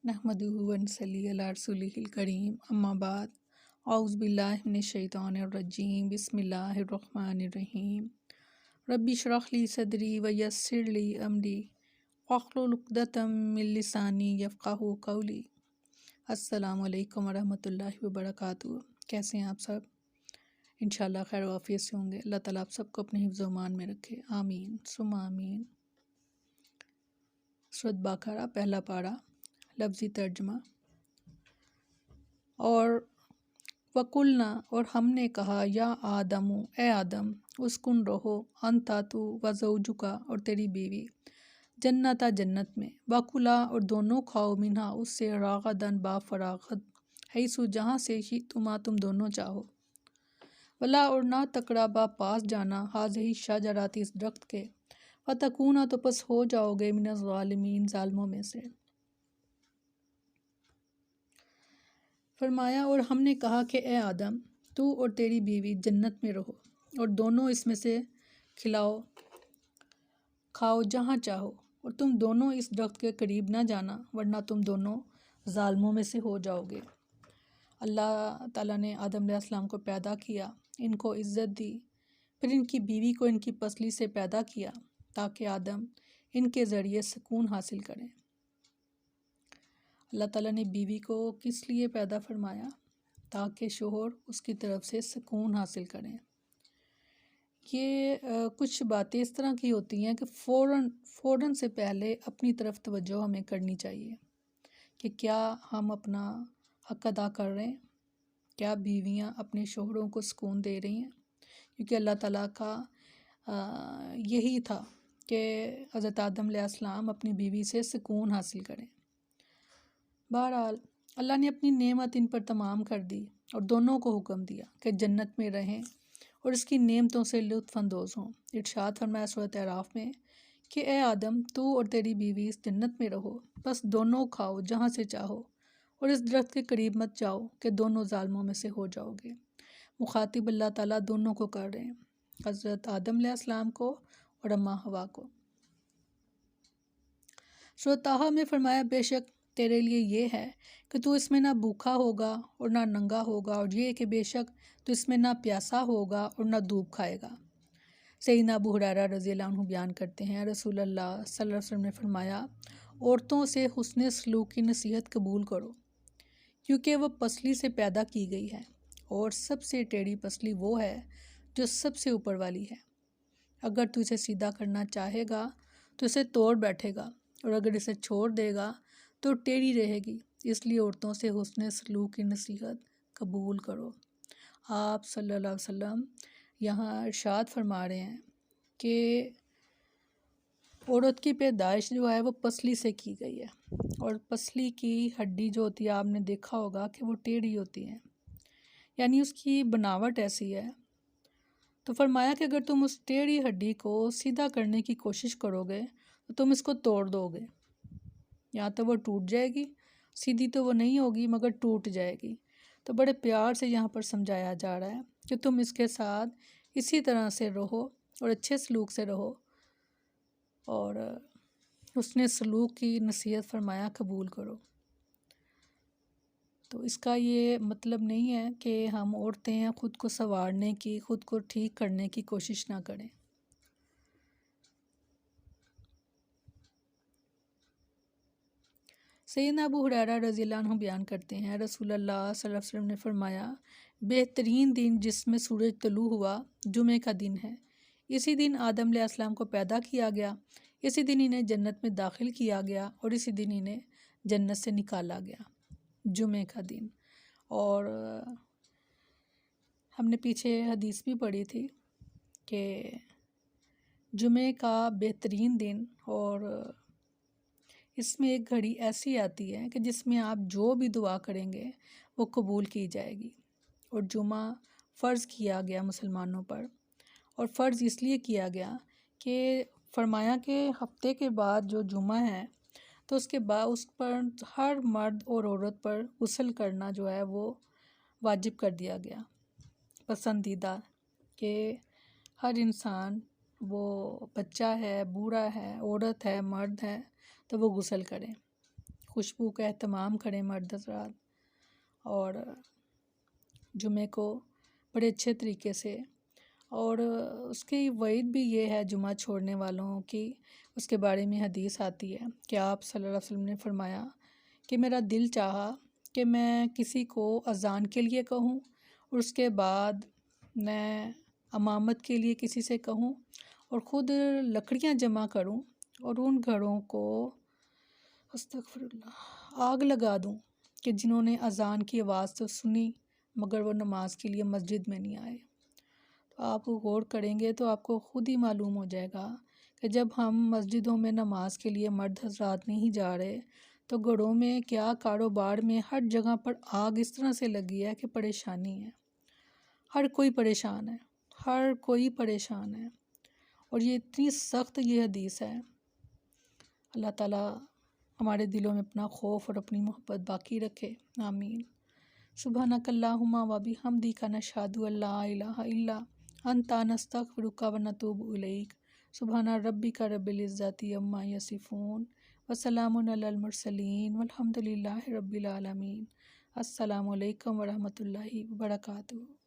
नहमदुहु व नसल्ली अला रसूलिहिल करीम अम्मा बाद औज़ु बिल्लाहि मिनश शैतानिर रजीम बिस्मिल्लाहिर रहमानिर रहीम रब्बि इश्रह ली सदरी व यस्सिर ली अमरी वहलुल उक़दतम मिन लिसानी यफ़क़हू क़ौली। अस्सलामु अलैकुम व रहमतुल्लाहि व बरकातुहू। कैसे हैं आप सब? इंशाअल्लाह खैर वाफ़ियत से होंगे। अल्लाह ताला आप सबको अपने हिफ्ज़ व अमान में रखे, आमीन सुम्मा आमीन। सूरत बकरा पहला पारा, लफ्ज़ी तर्जमा। और वकुलना, और हमने कहा, या आदमु, ए आदम, उसकुन रहो, अंता तू व ज़ौजुका, और तेरी बीवी, जन्नता जन्नत में, वकुला, और दोनों खाओ, मिन्हा उससे, रागदन बा फरागत, हैसु जहाँ से ही तुम दोनों चाहो, वला और ना तकराबा पास जाना, हाज़ही शजराती इस दरख्त के, फ़तकूना तो पस हो जाओगे, मिनज़ ज़ालिमीन ज़ालिमों में से। फरमाया, और हमने कहा कि ए आदम, तू और तेरी बीवी जन्नत में रहो और दोनों इसमें से खिलाओ खाओ जहाँ चाहो, और तुम दोनों इस दरख्त के करीब ना जाना, वरना तुम दोनों ज़ालिमों में से हो जाओगे। अल्लाह ताला ने आदम अलैहिस्सलाम को पैदा किया, इनको इज़्ज़त दी, फिर इनकी बीवी को इनकी पसली से पैदा किया ताकि आदम इनके ज़रिए सुकून हासिल करें। अल्लाह ताला ने बीवी को किस लिए पैदा फरमाया? ताकि शोहर उसकी तरफ से सुकून हासिल करें। ये कुछ बातें इस तरह की होती हैं कि फ़ौरन से पहले अपनी तरफ तवज्जो हमें करनी चाहिए कि क्या हम अपना हक़ अदा कर रहे हैं, क्या बीवियां अपने शोहरों को सुकून दे रही हैं, क्योंकि अल्लाह ताला का यही था कि हज़रत आदम अलैहिस्सलाम अपनी बीवी से सुकून हासिल करें। बहरहाल अल्लाह ने अपनी नेमत इन पर तमाम कर दी और दोनों को हुक्म दिया कि जन्नत में रहें और इसकी नेमतों से लुत्फ़ अंदोज़ हों। इरशाद फरमाया सूरत अराफ़ में कि ए आदम, तू और तेरी बीवी इस जन्नत में रहो, बस दोनों खाओ जहाँ से चाहो, और इस दरख्त के करीब मत जाओ कि दोनों ज़ालिमों में से हो जाओगे। मुखातिब अल्लाह ताला दोनों को कर रहे हैं, हज़रत आदम अलैहिस्सलाम को और अम्मा हवा को। सूरत ताहा में फरमाया, बेशक तेरे लिए ये है कि तू इसमें ना भूखा होगा और ना नंगा होगा, और ये कि बेशक तू इसमें ना प्यासा होगा और ना धूप खाएगा। सैयदना अबू हुरैरा रज़ियल्लाहु अन्हु बयान करते हैं, रसूलुल्लाह सल्लल्लाहु अलैहि वसल्लम ने फरमाया, औरतों से हुस्न सलूक की नसीहत कबूल करो, क्योंकि वह पसली से पैदा की गई है, और सबसे टेढ़ी पसली वो है जो सबसे ऊपर वाली है। अगर तू इसे सीधा करना चाहेगा तो इसे तोड़ बैठेगा, और अगर इसे छोड़ देगा तो टेढ़ी रहेगी। इसलिए औरतों से हुस्न सलूक की नसीहत कबूल करो। आप सल्लल्लाहु अलैहि वसल्लम यहाँ इरशाद फरमा रहे हैं कि औरत की पैदाइश जो है वो पसली से की गई है, और पसली की हड्डी जो होती है आपने देखा होगा कि वो टेढ़ी होती है, यानी उसकी बनावट ऐसी है। तो फरमाया कि अगर तुम उस टेढ़ी हड्डी को सीधा करने की कोशिश करोगे तो तुम इसको तोड़ दोगे, या तो वो टूट जाएगी, सीधी तो वो नहीं होगी मगर टूट जाएगी। तो बड़े प्यार से यहाँ पर समझाया जा रहा है कि तुम इसके साथ इसी तरह से रहो और अच्छे सलूक से रहो, और उसने सलूक की नसीहत फरमाया कबूल करो। तो इसका ये मतलब नहीं है कि हम औरतें ख़ुद को संवारने की, ख़ुद को ठीक करने की कोशिश ना करें। सैयदना अबू हुरैरा रज़ियल्लाहु अन्हु बयान करते हैं, रसूलुल्लाह सल्लल्लाहु अलैहि वसल्लम ने फरमाया, बेहतरीन दिन जिसमें सूरज तलू हुआ जुमे का दिन है। इसी दिन आदम अलैहिस्सलाम को पैदा किया गया, इसी दिन इन्हें जन्नत में दाखिल किया गया, और इसी दिन इन्हें जन्नत से निकाला गया, जुमे का दिन। और हमने पीछे हदीस भी पढ़ी थी कि जुमे का बेहतरीन दिन, और इसमें एक घड़ी ऐसी आती है कि जिसमें आप जो भी दुआ करेंगे वो कबूल की जाएगी। और जुमा फ़र्ज़ किया गया मुसलमानों पर, और फ़र्ज़ इसलिए किया गया कि फरमाया कि हफ्ते के बाद जो जुमा है तो उसके बाद उस पर हर मर्द और औरत पर गुस्ल करना जो है वो वाजिब कर दिया गया, पसंदीदा, कि हर इंसान, वो बच्चा है, बूढ़ा है, औरत है, मर्द है, तो वो गुस्ल करें। خوشبو کا اہتمام کریں مرد حضرات، اور جمعے کو بڑے اچھے طریقے سے. اور اس کی وعید بھی یہ ہے جمعہ چھوڑنے والوں کی، اس کے بارے میں حدیث آتی ہے کہ آپ صلی اللہ علیہ وسلم نے فرمایا کہ میرا دل چاہا کہ میں کسی کو اذان کے لیے کہوں اور اس کے بعد میں امامت کے لیے کسی سے کہوں اور خود لکڑیاں جمع کروں اور ان گھروں کو استغفر اللہ آگ لگا دوں کہ جنہوں نے اذان کی آواز تو سنی مگر وہ نماز کے لیے مسجد میں نہیں آئے. تو آپ غور کریں گے تو آپ کو خود ہی معلوم ہو جائے گا کہ جب ہم مسجدوں میں نماز کے لیے مرد حضرات نہیں جا رہے تو گھروں میں کیا کاروبار میں ہر جگہ پر آگ اس طرح سے لگی ہے کہ پریشانی ہے. ہر کوئی پریشان ہے، ہر کوئی پریشان ہے، اور یہ اتنی سخت یہ حدیث ہے. اللہ تعالیٰ ہمارے دلوں میں اپنا خوف اور اپنی محبت باقی رکھے. آمین. سبحانک اللہم و بحمدک نشہد ان لا الہ الا انت نستغفرک و نتوب الیک. سبحان ربک رب العزت عما یصفون وسلام علی المرسلین والحمد للہ رب العالمین. السلام علیکم ورحمۃ اللہ وبرکاتہ.